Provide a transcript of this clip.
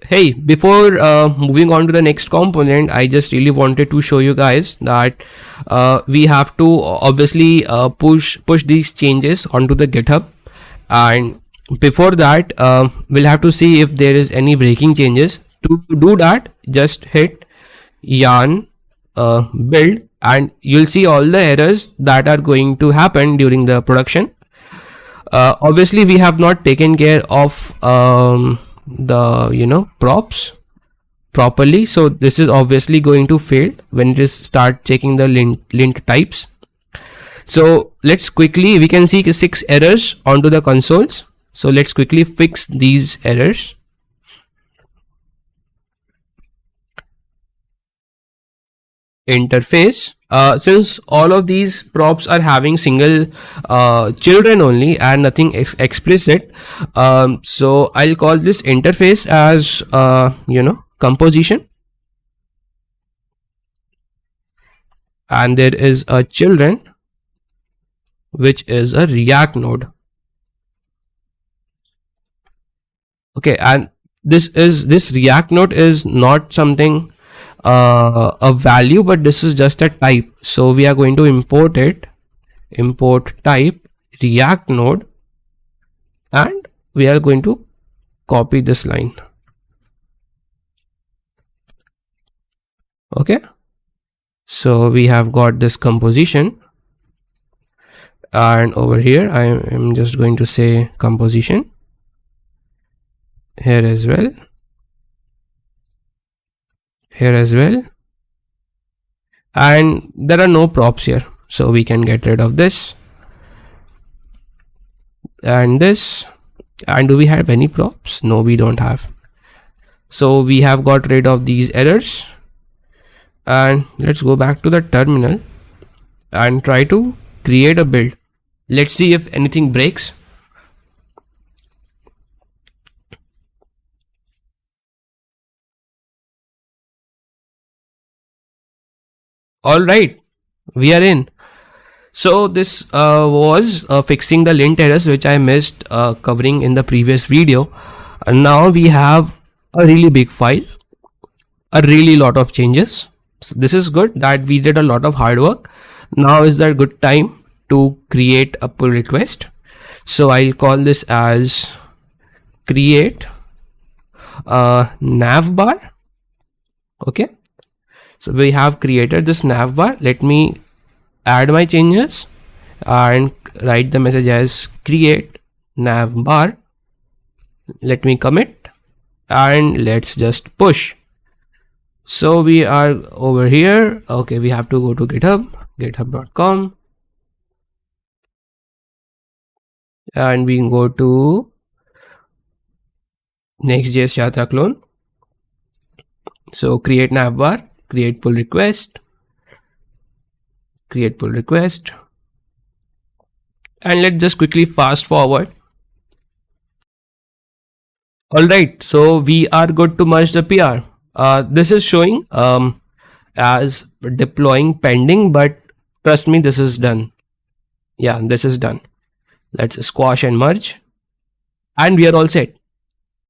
Hey, before moving on to the next component, I just really wanted to show you guys that we have to obviously push these changes onto the GitHub, and before that, we'll have to see if there is any breaking changes. To do that, just hit yarn build, and you'll see all the errors that are going to happen during the production. Obviously, we have not taken care of the props properly, so this is obviously going to fail when it is start checking the lint types. So let's quickly, we can see 6 errors onto the consoles, so let's quickly fix these errors. Interface, since all of these props are having single children only and nothing explicit, so I'll call this interface as composition, and there is a children which is a React node. Okay, and this React node is not something a value, but this is just a type, so we are going to import it, import type React node, and we are going to copy this line. Okay, so we have got this composition, and over here I am just going to say composition here as well, here as well, and there are no props here, so we can get rid of this and this. And do we have any props? No, we don't have. So we have got rid of these errors, and let's go back to the terminal and try to create a build. Let's see if anything breaks. All right, we are in. So this was fixing the lint errors which I missed covering in the previous video. And now we have a really big file, a really lot of changes. So this is good that we did a lot of hard work. Now is the good time to create a pull request. So I'll call this as create nav bar. Okay, so we have created this nav bar. Let me add my changes and write the message as create nav bar. Let me commit and let's just push. So we are over here. Okay, we have to go to GitHub, github.com, and we can go to Next.js Yatra clone. So create nav bar, create pull request, create pull request, and let's just quickly fast forward. All right, so we are good to merge the PR. This is showing as deploying pending, but trust me, this is done. Yeah, this is done. Let's squash and merge, and we are all set.